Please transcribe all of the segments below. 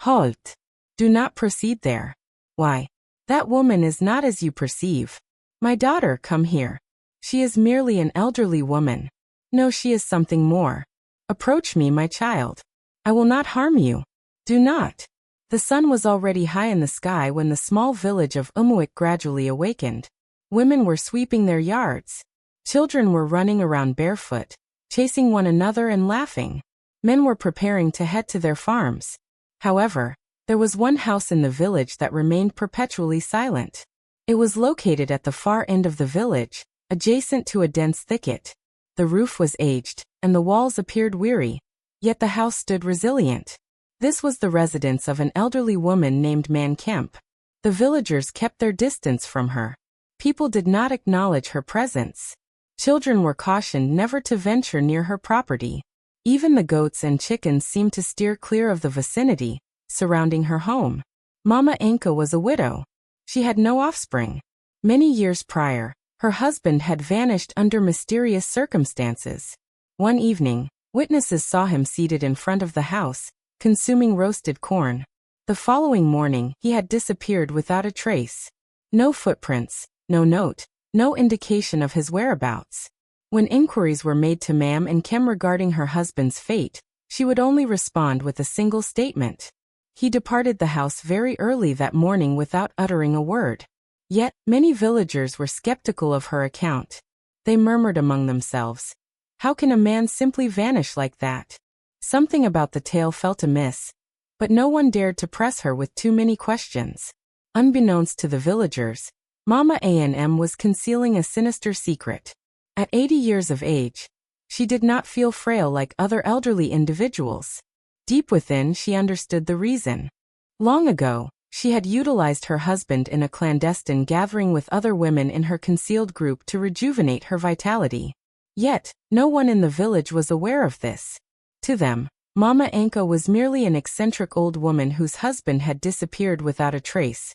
Halt! Do not proceed there. Why, that woman is not as you perceive. My daughter, come here. She is merely an elderly woman. No, she is something more. Approach me, my child. I will not harm you. Do not. The sun was already high in the sky when the small village of Umuik gradually awakened. Women were sweeping their yards. Children were running around barefoot, chasing one another and laughing. Men were preparing to head to their farms. However, there was one house in the village that remained perpetually silent. It was located at the far end of the village, adjacent to a dense thicket. The roof was aged, and the walls appeared weary, yet the house stood resilient. This was the residence of an elderly woman named Man Kemp. The villagers kept their distance from her. People did not acknowledge her presence. Children were cautioned never to venture near her property. Even the goats and chickens seemed to steer clear of the vicinity surrounding her home. Mama Anka was a widow. She had no offspring. Many years prior, her husband had vanished under mysterious circumstances. One evening, witnesses saw him seated in front of the house, consuming roasted corn. The following morning, he had disappeared without a trace. No footprints, no note, no indication of his whereabouts. When inquiries were made to Mam and Kem regarding her husband's fate, she would only respond with a single statement. He departed the house very early that morning without uttering a word. Yet, many villagers were skeptical of her account. They murmured among themselves, "How can a man simply vanish like that?" Something about the tale felt amiss, but no one dared to press her with too many questions. Unbeknownst to the villagers, Mama A&M was concealing a sinister secret. At 80 years of age, she did not feel frail like other elderly individuals. Deep within, she understood the reason. Long ago, she had utilized her husband in a clandestine gathering with other women in her concealed group to rejuvenate her vitality. Yet, no one in the village was aware of this. To them, Mama Anka was merely an eccentric old woman whose husband had disappeared without a trace.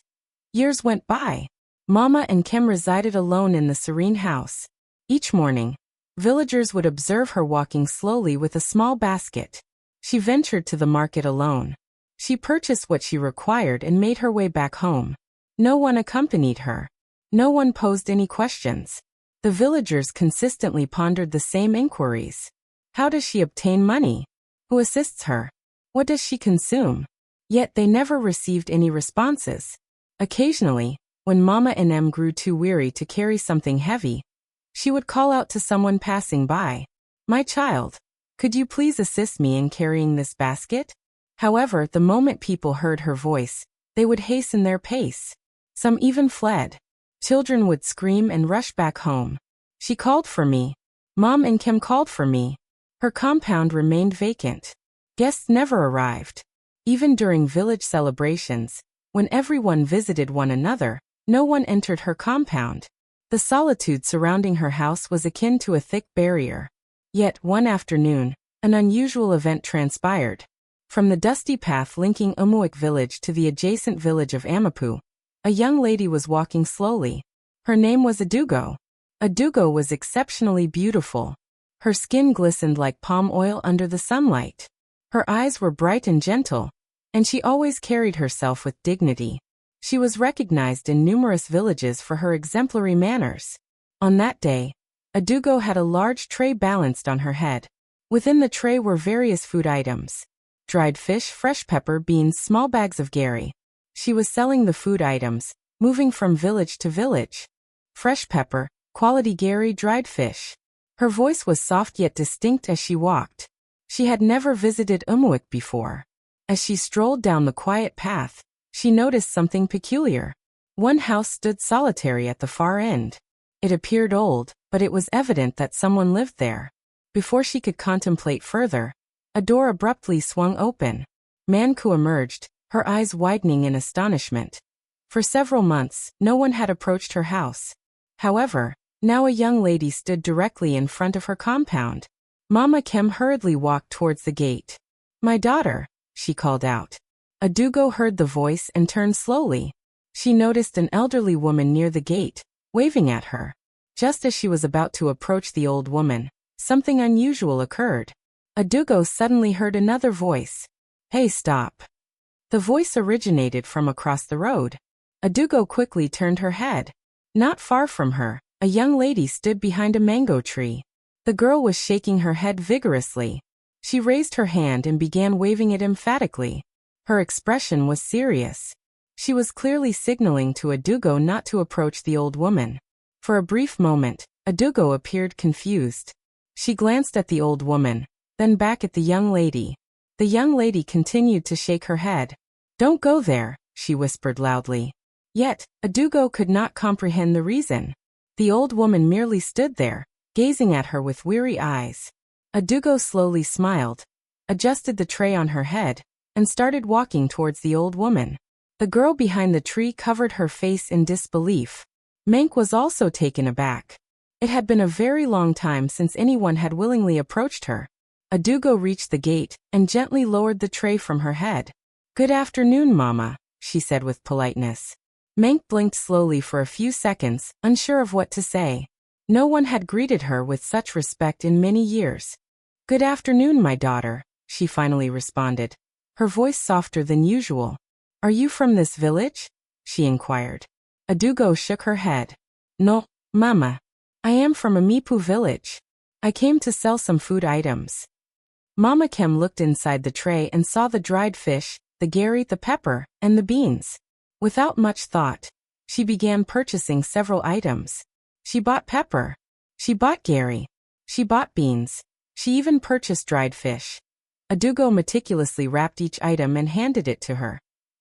Years went by. Mama and Kem resided alone in the serene house. Each morning, villagers would observe her walking slowly with a small basket. She ventured to the market alone. She purchased what she required and made her way back home. No one accompanied her. No one posed any questions. The villagers consistently pondered the same inquiries. How does she obtain money? Who assists her? What does she consume? Yet they never received any responses. Occasionally, when Mama NM grew too weary to carry something heavy, she would call out to someone passing by, "My child, could you please assist me in carrying this basket?" However, the moment people heard her voice, they would hasten their pace. Some even fled. Children would scream and rush back home. She called for me. Mom and Kim called for me. Her compound remained vacant. Guests never arrived. Even during village celebrations, when everyone visited one another, no one entered her compound. The solitude surrounding her house was akin to a thick barrier. Yet, one afternoon, an unusual event transpired. From the dusty path linking Umuik village to the adjacent village of Amapu, a young lady was walking slowly. Her name was Adugo. Adugo was exceptionally beautiful. Her skin glistened like palm oil under the sunlight. Her eyes were bright and gentle, and she always carried herself with dignity. She was recognized in numerous villages for her exemplary manners. On that day, Adugo had a large tray balanced on her head. Within the tray were various food items: dried fish, fresh pepper, beans, small bags of gari. She was selling the food items, moving from village to village. Fresh pepper, quality gari, dried fish. Her voice was soft yet distinct as she walked. She had never visited Umuik before. As she strolled down the quiet path, she noticed something peculiar. One house stood solitary at the far end. It appeared old, but it was evident that someone lived there. Before she could contemplate further, a door abruptly swung open. Manku emerged, her eyes widening in astonishment. For several months, no one had approached her house. However, now a young lady stood directly in front of her compound. Mama Kem hurriedly walked towards the gate. "My daughter," she called out. Adugo heard the voice and turned slowly. She noticed an elderly woman near the gate, waving at her. Just as she was about to approach the old woman, something unusual occurred. Adugo suddenly heard another voice. "Hey, stop." The voice originated from across the road. Adugo quickly turned her head. Not far from her, a young lady stood behind a mango tree. The girl was shaking her head vigorously. She raised her hand and began waving it emphatically. Her expression was serious. She was clearly signaling to Adugo not to approach the old woman. For a brief moment, Adugo appeared confused. She glanced at the old woman, then back at the young lady. The young lady continued to shake her head. "Don't go there," she whispered loudly. Yet, Adugo could not comprehend the reason. The old woman merely stood there, gazing at her with weary eyes. Adugo slowly smiled, adjusted the tray on her head, and started walking towards the old woman. The girl behind the tree covered her face in disbelief. Mank was also taken aback. It had been a very long time since anyone had willingly approached her. Adugo reached the gate and gently lowered the tray from her head. "Good afternoon, Mama," she said with politeness. Mank blinked slowly for a few seconds, unsure of what to say. No one had greeted her with such respect in many years. "Good afternoon, my daughter," she finally responded, her voice softer than usual. "Are you from this village?" she inquired. Adugo shook her head. "No, Mama. I am from Amipu village. I came to sell some food items." Mama Kem looked inside the tray and saw the dried fish, the gari, the pepper, and the beans. Without much thought, she began purchasing several items. She bought pepper. She bought gari. She bought beans. She even purchased dried fish. Adugo meticulously wrapped each item and handed it to her.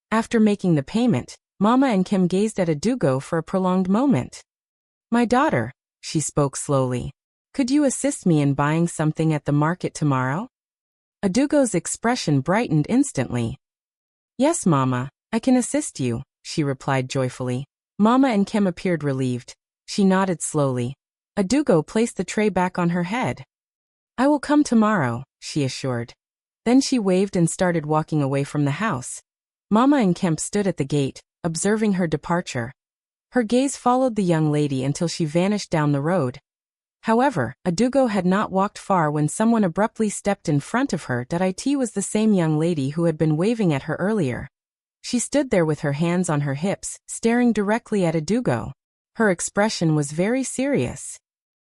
After making the payment, Mama and Kim gazed at Adugo for a prolonged moment. "My daughter," she spoke slowly, "could you assist me in buying something at the market tomorrow?" Adugo's expression brightened instantly. "Yes, Mama, I can assist you," she replied joyfully. Mama and Kim appeared relieved. She nodded slowly. Adugo placed the tray back on her head. "I will come tomorrow," she assured. Then she waved and started walking away from the house. Mama and Kemp stood at the gate, observing her departure. Her gaze followed the young lady until she vanished down the road. However, Adugo had not walked far when someone abruptly stepped in front of her. It was the same young lady who had been waving at her earlier. She stood there with her hands on her hips, staring directly at Adugo. Her expression was very serious.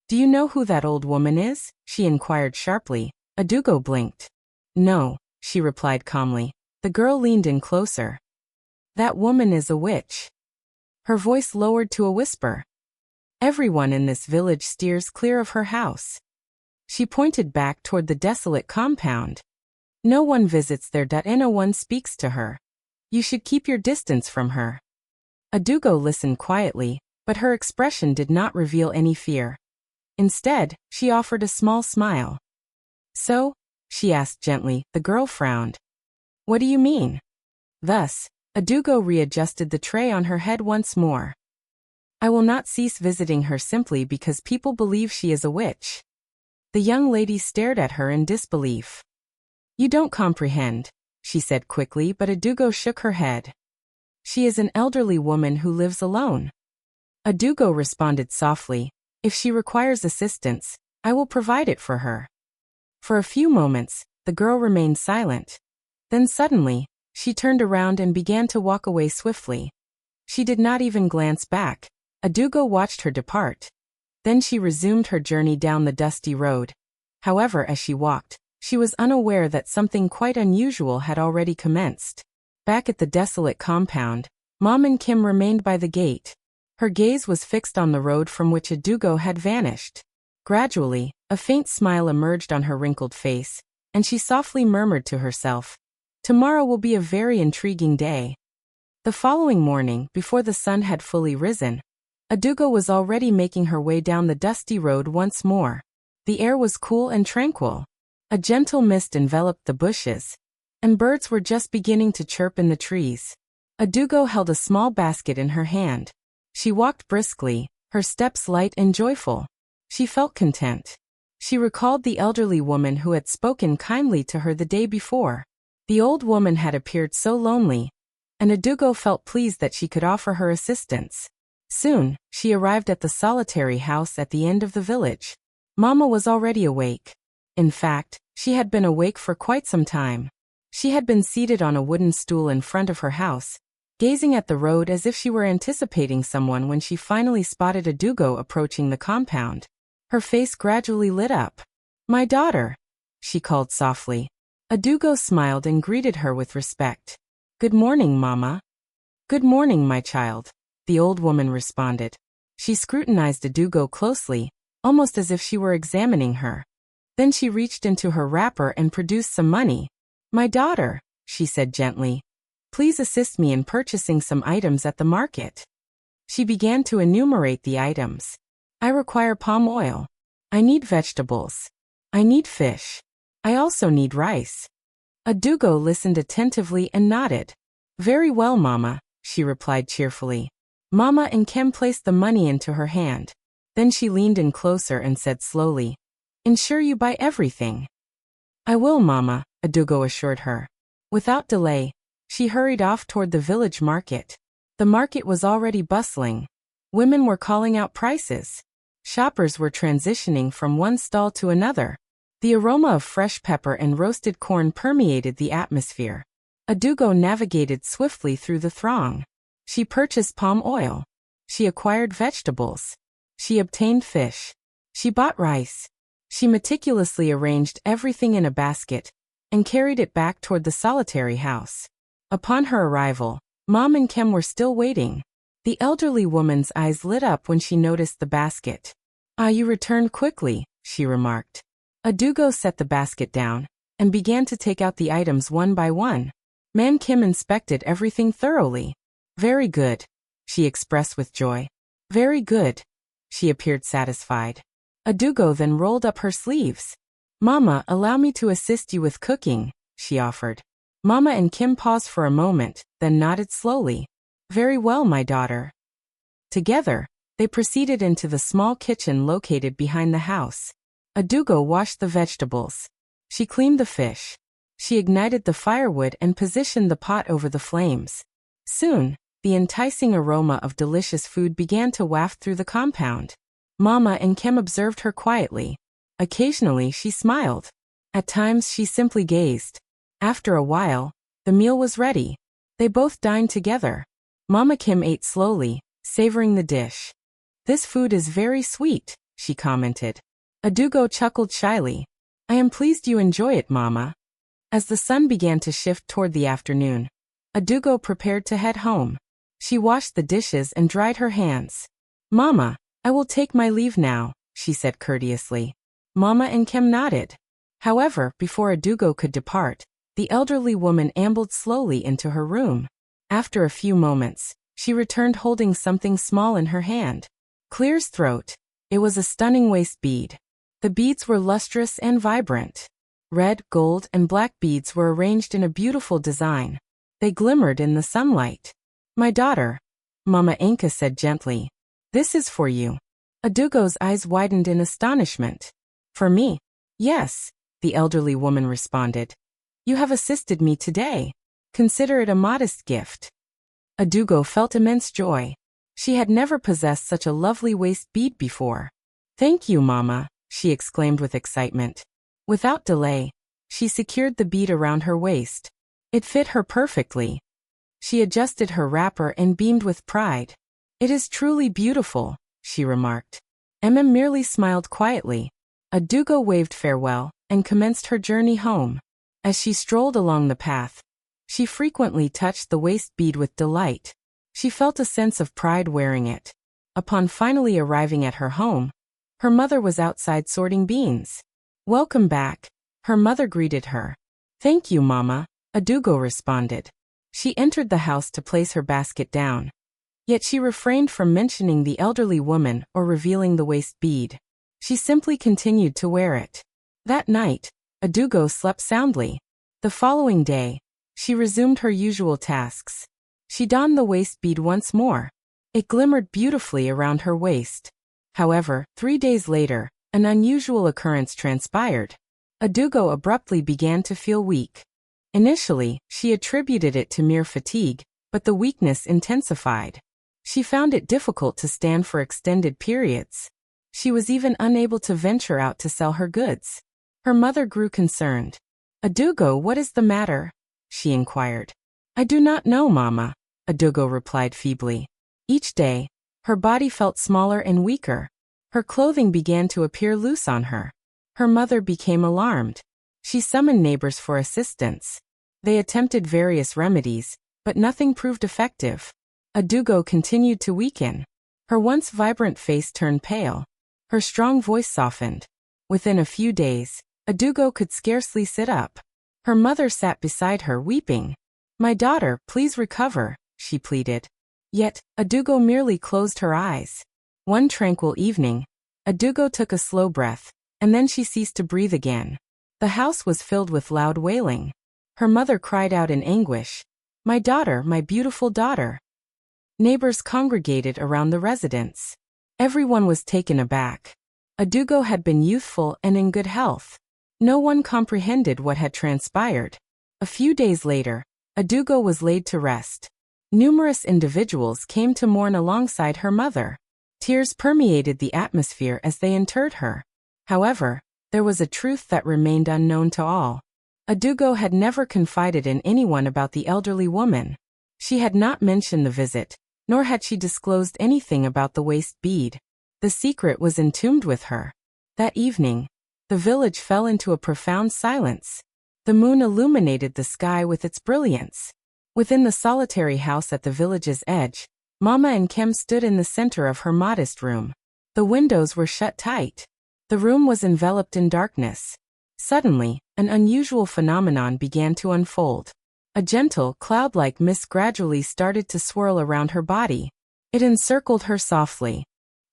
"Do you know who that old woman is?" she inquired sharply. Adugo blinked. "No," she replied calmly. The girl leaned in closer. "That woman is a witch." Her voice lowered to a whisper. "Everyone in this village steers clear of her house." She pointed back toward the desolate compound. "No one visits there. No one speaks to her. You should keep your distance from her." Adugo listened quietly, but her expression did not reveal any fear. Instead, she offered a small smile. "So?" she asked gently. The girl frowned. "What do you mean?" Thus, Adugo readjusted the tray on her head once more. "I will not cease visiting her simply because people believe she is a witch." The young lady stared at her in disbelief. "You don't comprehend," she said quickly, but Adugo shook her head. "She is an elderly woman who lives alone." Adugo responded softly, "If she requires assistance, I will provide it for her." For a few moments, the girl remained silent. Then suddenly, she turned around and began to walk away swiftly. She did not even glance back. Adugo watched her depart. Then she resumed her journey down the dusty road. However, as she walked, she was unaware that something quite unusual had already commenced. Back at the desolate compound, Mom and Kim remained by the gate. Her gaze was fixed on the road from which Adugo had vanished. Gradually, a faint smile emerged on her wrinkled face, and she softly murmured to herself, "Tomorrow will be a very intriguing day." The following morning, before the sun had fully risen, Adugo was already making her way down the dusty road once more. The air was cool and tranquil. A gentle mist enveloped the bushes, and birds were just beginning to chirp in the trees. Adugo held a small basket in her hand. She walked briskly, her steps light and joyful. She felt content. She recalled the elderly woman who had spoken kindly to her the day before. The old woman had appeared so lonely, and Adugo felt pleased that she could offer her assistance. Soon, she arrived at the solitary house at the end of the village. Mama was already awake. In fact, she had been awake for quite some time. She had been seated on a wooden stool in front of her house, gazing at the road as if she were anticipating someone when she finally spotted Adugo approaching the compound. Her face gradually lit up. "My daughter," she called softly. Adugo smiled and greeted her with respect. "Good morning, Mama." "Good morning, my child," the old woman responded. She scrutinized Adugo closely, almost as if she were examining her. Then she reached into her wrapper and produced some money. "My daughter," she said gently, "please assist me in purchasing some items at the market." She began to enumerate the items. "I require palm oil. I need vegetables. I need fish. I also need rice." Adugo listened attentively and nodded. "Very well, Mama," she replied cheerfully. Mama and Kim placed the money into her hand. Then she leaned in closer and said slowly, "Ensure you buy everything." "I will, Mama," Adugo assured her. Without delay, she hurried off toward the village market. The market was already bustling. Women were calling out prices. Shoppers were transitioning from one stall to another. The aroma of fresh pepper and roasted corn permeated the atmosphere. Adugo navigated swiftly through the throng. She purchased palm oil. She acquired vegetables. She obtained fish. She bought rice. She meticulously arranged everything in a basket and carried it back toward the solitary house. Upon her arrival, Mom and Kim were still waiting. The elderly woman's eyes lit up when she noticed the basket. "Ah, you returned quickly," she remarked. Adugo set the basket down and began to take out the items one by one. Man Kim inspected everything thoroughly. "Very good," she expressed with joy. "Very good." She appeared satisfied. Adugo then rolled up her sleeves. "Mama, allow me to assist you with cooking," she offered. Mama and Kim paused for a moment, then nodded slowly. "Very well, my daughter." Together, they proceeded into the small kitchen located behind the house. Adugo washed the vegetables. She cleaned the fish. She ignited the firewood and positioned the pot over the flames. Soon, the enticing aroma of delicious food began to waft through the compound. Mama and Kim observed her quietly. Occasionally she smiled. At times she simply gazed. After a while, the meal was ready. They both dined together. Mama Kim ate slowly, savoring the dish. "This food is very sweet," she commented. Adugo chuckled shyly. "I am pleased you enjoy it, Mama." As the sun began to shift toward the afternoon, Adugo prepared to head home. She washed the dishes and dried her hands. "Mama, I will take my leave now," she said courteously. Mama and Kim nodded. However, before Adugo could depart, the elderly woman ambled slowly into her room. After a few moments, she returned holding something small in her hand. Clear as throat. It was a stunning waist bead. The beads were lustrous and vibrant. Red, gold, and black beads were arranged in a beautiful design. They glimmered in the sunlight. "My daughter," Mama Enka said gently, "this is for you." Adugo's eyes widened in astonishment. "For me?" "Yes," the elderly woman responded. "You have assisted me today. Consider it a modest gift." Adugo felt immense joy. She had never possessed such a lovely waist bead before. "Thank you, Mama," she exclaimed with excitement. Without delay, she secured the bead around her waist. It fit her perfectly. She adjusted her wrapper and beamed with pride. "It is truly beautiful," she remarked. Merely smiled quietly. Adugo waved farewell and commenced her journey home. As she strolled along the path, she frequently touched the waist bead with delight. She felt a sense of pride wearing it. Upon finally arriving at her home, her mother was outside sorting beans. "Welcome back," her mother greeted her. "Thank you, Mama," Adugo responded. She entered the house to place her basket down. Yet she refrained from mentioning the elderly woman or revealing the waist bead. She simply continued to wear it. That night, Adugo slept soundly. The following day, she resumed her usual tasks. She donned the waist bead once more. It glimmered beautifully around her waist. However, 3 days later, an unusual occurrence transpired. Adugo abruptly began to feel weak. Initially, she attributed it to mere fatigue, but the weakness intensified. She found it difficult to stand for extended periods. She was even unable to venture out to sell her goods. Her mother grew concerned. "Adugo, what is the matter?" she inquired. I do not know, Mama, Adugo replied feebly. Each day, her body felt smaller and weaker. Her clothing began to appear loose on her. Her mother became alarmed. She summoned neighbors for assistance. They attempted various remedies, but nothing proved effective. Adugo continued to weaken. Her once vibrant face turned pale. Her strong voice softened. Within a few days, Adugo could scarcely sit up. Her mother sat beside her weeping. My daughter, please recover, she pleaded. Yet, Adugo merely closed her eyes. One tranquil evening, Adugo took a slow breath, and then she ceased to breathe again. The house was filled with loud wailing. Her mother cried out in anguish, my daughter, my beautiful daughter. Neighbors congregated around the residence. Everyone was taken aback. Adugo had been youthful and in good health. No one comprehended what had transpired. A few days later, Adugo was laid to rest. Numerous individuals came to mourn alongside her mother. Tears permeated the atmosphere as they interred her. However, there was a truth that remained unknown to all. Adugo had never confided in anyone about the elderly woman. She had not mentioned the visit, nor had she disclosed anything about the waist bead. The secret was entombed with her. That evening, the village fell into a profound silence. The moon illuminated the sky with its brilliance. Within the solitary house at the village's edge, Mama and Kem stood in the center of her modest room. The windows were shut tight. The room was enveloped in darkness. Suddenly, an unusual phenomenon began to unfold. A gentle, cloud-like mist gradually started to swirl around her body. It encircled her softly.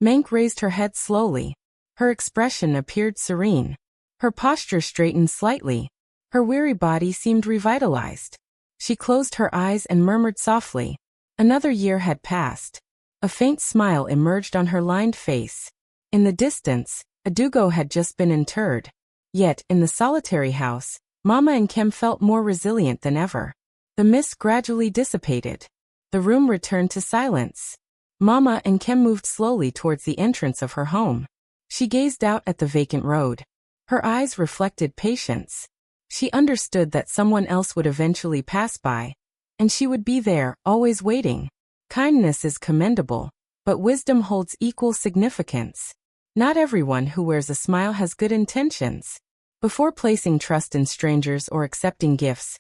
Menk raised her head slowly. Her expression appeared serene. Her posture straightened slightly. Her weary body seemed revitalized. She closed her eyes and murmured softly. Another year had passed. A faint smile emerged on her lined face. In the distance, Adugo had just been interred. Yet, in the solitary house, Mama and Kem felt more resilient than ever. The mist gradually dissipated. The room returned to silence. Mama and Kem moved slowly towards the entrance of her home. She gazed out at the vacant road. Her eyes reflected patience. She understood that someone else would eventually pass by, and she would be there, always waiting. Kindness is commendable, but wisdom holds equal significance. Not everyone who wears a smile has good intentions. Before placing trust in strangers or accepting gifts,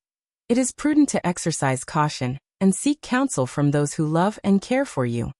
it is prudent to exercise caution and seek counsel from those who love and care for you.